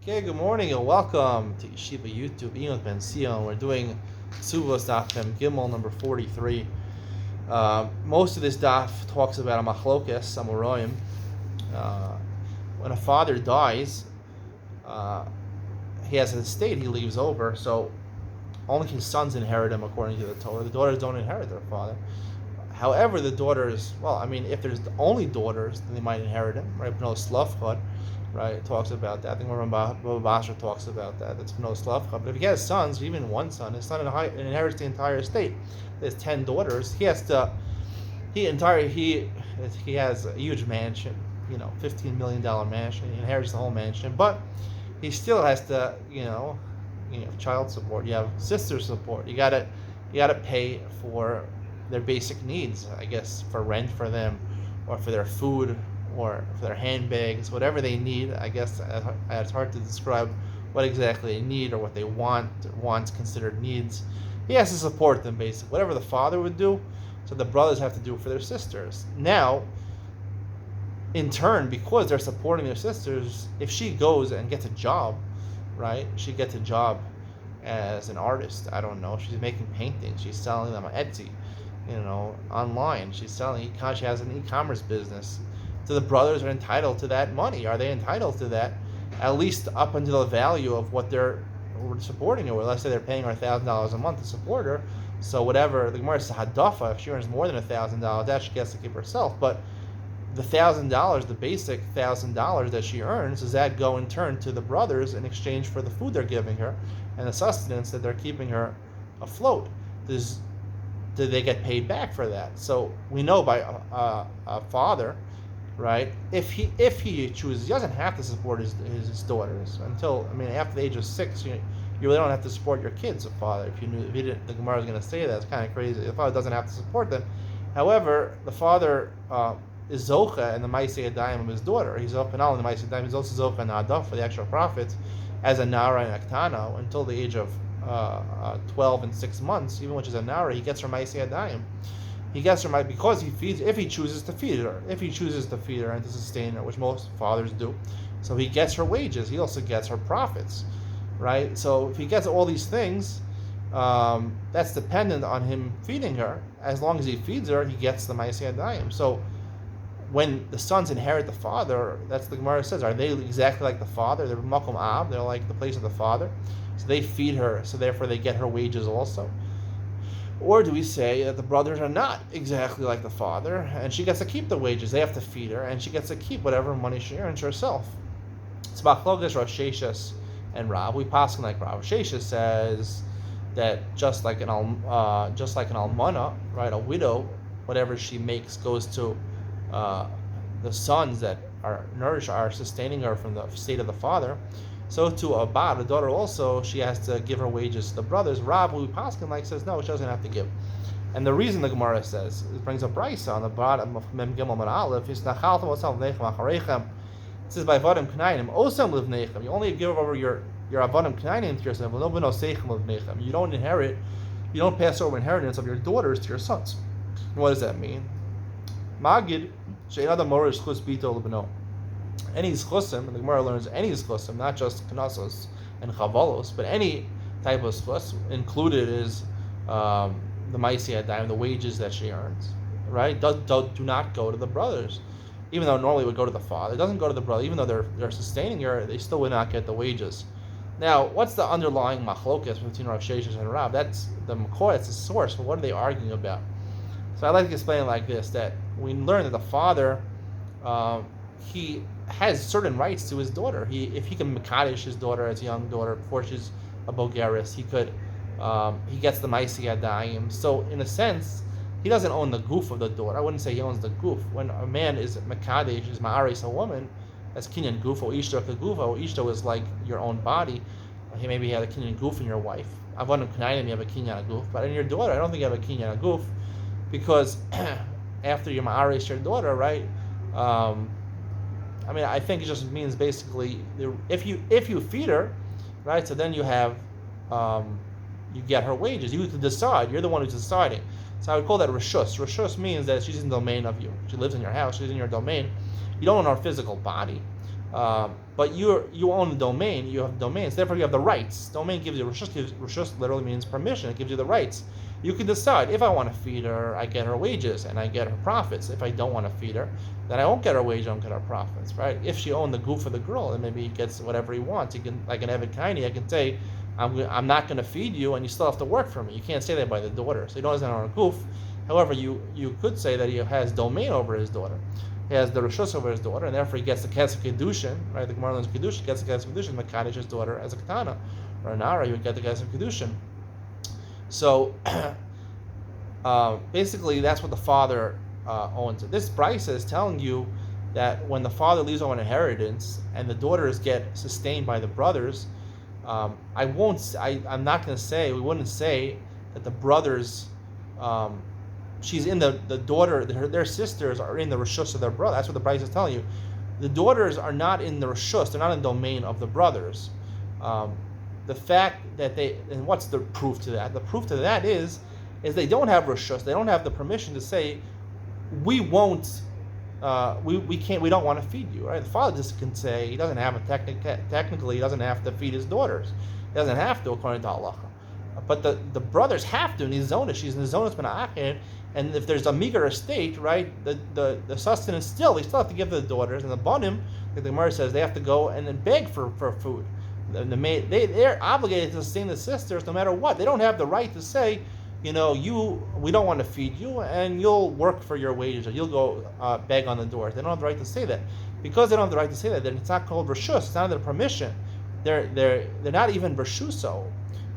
Okay, good morning and welcome to Yeshiva YouTube, Iyun with Benzion. We're doing Kesubos daf Gimel number 43. Most of this daf talks about a machlokes, Amoraim. Uh, when a father dies, uh, he has an estate he leaves over, so only his sons inherit him according to the Torah. The daughters don't inherit their father. However, the daughters, if there's only daughters, then they might inherit him, right? No slavchad, right? It talks about that. I think Rabbi Basra talks about that. That's no slavchad. But if he has sons, even one son, his son inherits the entire estate. There's 10 daughters. He has to. He has a huge mansion, $15 million mansion. He inherits the whole mansion, but he still has to, child support. You have sister support. You gotta pay for their basic needs, I guess, for rent for them, or for their food, or for their handbags, whatever they need. I guess it's hard to describe what exactly they need or what they want. Wants considered needs. He has to support them, basically. Whatever the father would do, so the brothers have to do for their sisters. Now, in turn, because they're supporting their sisters, if she goes and gets a job, right? She gets a job as an artist. I don't know. She's making paintings. She's selling them on Etsy, online. She has an e-commerce business. So the brothers are entitled to that money. Are they entitled to that? At least up until the value of what they're supporting her with. Let's say they're paying her $1,000 a month to support her. So whatever, the Gemara says hadafa, if she earns more than $1,000, that she gets to keep herself. But the $1,000, the basic $1,000 that she earns, does that go in turn to the brothers in exchange for the food they're giving her and the sustenance that they're keeping her afloat? Do they get paid back for that? So we know by a father, right? If he chooses, he doesn't have to support his daughters until after the age of 6. You really don't have to support your kids. A father, if he didn't, the Gemara is going to say that. It's kind of crazy. The father doesn't have to support them. However, the father is zocha in the Maaseh Yadayim of his daughter. He's zocha not only in the Maaseh Yadayim, he's also zocha in Hadaf for the actual profits as a nara and aktana until the age of 12 and 6 months. Even which is a nara, he gets her Maaseh Yadayim. He gets her because he feeds. If he chooses to feed her, and to sustain her, which most fathers do, so he gets her wages. He also gets her profits, right? So if he gets all these things, that's dependent on him feeding her. As long as he feeds her, he gets the Maaseh Yadayim. So when the sons inherit the father, that's the Gemara says, are they exactly like the father? They're makom ab. They're like the place of the father. So they feed her. So therefore they get her wages also. Or do we say that the brothers are not exactly like the father, and she gets to keep the wages? They have to feed her, and she gets to keep whatever money she earns herself. It's Machlokas Rav Sheshes and Rav. We pass like Rav Sheshes says that just like an almana, right, a widow, whatever she makes goes to the sons that are sustaining her from the state of the father. So to a daughter also, she has to give her wages to the brothers. Rav, who Paskin says no, she doesn't have to give. And the reason the Gemara says, it brings a brisa on the bottom of Mem Gimel Mem Aleph, is nachaltem osam v'neichem achareichem. It says by avodim knainim osam livneichem. You only give over your avodim knainim to yourself. No b'noseichem livneichem. You don't inherit. You don't pass over inheritance of your daughters to your sons. What does that mean? Magid she'inadam morish chus bito lebno. Any schusim, and the Gemara learns any schusim, not just knasos and chavalos, but any type of schus included is the Maaseh Yadayim, the wages that she earns, right? Do not go to the brothers, even though normally it would go to the father. It doesn't go to the brother, even though they're sustaining her, they still would not get the wages. Now, what's the underlying machlokas between Rav Sheshes and Rav? That's the makor, that's the source. But what are they arguing about? So I like to explain it like this: that we learn that the father, he has certain rights to his daughter. If he can mekadesh his daughter as a young daughter before she's a bogeres, he could. He gets the Maaseh Yadayim. So in a sense, he doesn't own the goof of the daughter. I wouldn't say he owns the goof. When a man is mekadesh, is ma'aris a woman, as kinyan goof or ishto kagufo. Ishto is like your own body. Maybe you have a kinyan goof in your wife. Avodim knainim, you have a kinyan goof. But in your daughter, I don't think you have a kinyan goof, because after you ma'aris your daughter, right? I think it just means basically if you feed her, right? So then you have you get her wages. You can decide. You're the one who's deciding. So I would call that reshus. Reshus means that she's in the domain of you. She lives in your house. She's in your domain. You don't own her physical body, But you own a domain, you have domains, therefore you have the rights. Domain gives you rishus literally means permission. It gives you the rights. You can decide, if I want to feed her, I get her wages and I get her profits. If I don't want to feed her, then I won't get her wages, I won't get her profits, right? If she owned the goof of the girl, then maybe he gets whatever he wants. He can, like an Eved Kaini, I can say, I'm not going to feed you, and you still have to work for me. You can't say that by the daughter. So he doesn't own a goof. However, you could say that he has domain over his daughter. He has the rishus over his daughter, and therefore he gets the kesef kedushin, right? The Gemara learns kedushin, gets the kesef kedushin, Makadish his daughter as a katana, or a nara, he would get the kesef kedushin. So basically, that's what the father owns. This Bryce is telling you that when the father leaves on an inheritance and the daughters get sustained by the brothers, I'm not going to say, we wouldn't say that the brothers, she's in the daughter, their sisters are in the rishus of their brother. That's what the Bryce is telling you. The daughters are not in the rishus, they're not in the domain of the brothers. The fact that and what's the proof to that? The proof to that is they don't have rishus, they don't have the permission to say, we won't, we can't, we don't want to feed you, right? The father just can say, he doesn't have technically, he doesn't have to feed his daughters. He doesn't have to, according to halacha. But the brothers have to in his zona. She's in his zona bena'achin, and if there's a meager estate, right, the sustenance they still have to give to the daughters, and the banim, like the Gemara says, they have to go and then beg for food. They're obligated to sustain the sisters no matter what. They don't have the right to say, we don't want to feed you, and you'll work for your wages, or you'll go beg on the doors. They don't have the right to say that. Because they don't have the right to say that, then it's not called reshus. It's not their permission. They're not even reshuso,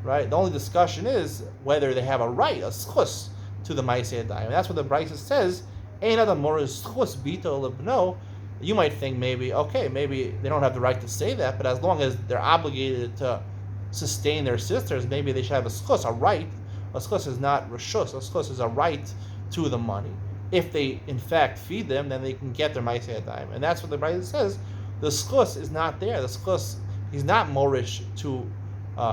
right? The only discussion is whether they have a right, a schus, to the ma'aseh yadayim. That's what the Brisa says. Ein adam moris schus bito lebno. You might think maybe they don't have the right to say that, but as long as they're obligated to sustain their sisters, maybe they should have a schus, a right. A schus is not reshus. A schus is a right to the money. If they in fact feed them, then they can get their ma'aseh yadayim, and that's what the Brisa says. The schus is not there. The schus, he's not morish to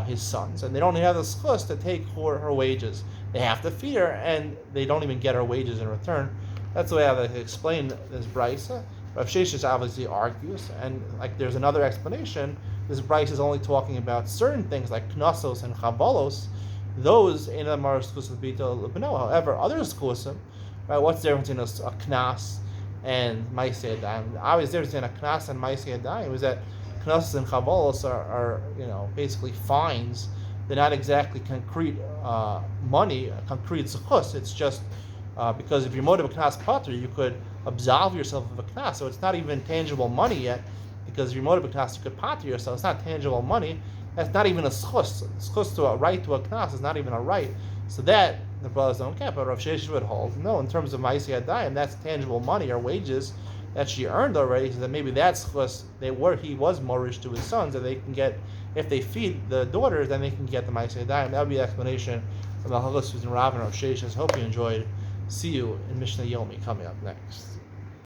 his sons, and they don't have the schus to take her wages. They have to feed her, and they don't even get her wages in return. That's the way I explain this Brisa. Rav Sheshes obviously argues, and like there's another explanation. This Brisa is only talking about certain things like knossos and chavalos. Those in the Mar Schus Bito Lebno. However, other schusim, right? What's the difference in a knas and ma'aseh yadayim? Obviously, the difference in a knas and ma'aseh yadayim is that knossos and chavalos are basically fines. They're not exactly concrete money, concrete schus. It's just because if you're motive a knas pater, you could absolve yourself of a knas. So it's not even tangible money yet, because if you're motive a knas, you could pater yourself. It's not tangible money. That's not even a schus. Schus to a right to a knas is not even a right. So that the brothers don't get. But Rav Sheshes would hold, no, in terms of ma'aseh yadayim, that's tangible money or wages that she earned already. So that maybe that's schus. He was morish to his sons, and they can get, if they feed the daughters, then they can get the ma'aseh yadayim. That would be the explanation from the Halachos and Rav and Rav Sheshes. Hope you enjoyed. See you in Mishnah Yomi coming up next.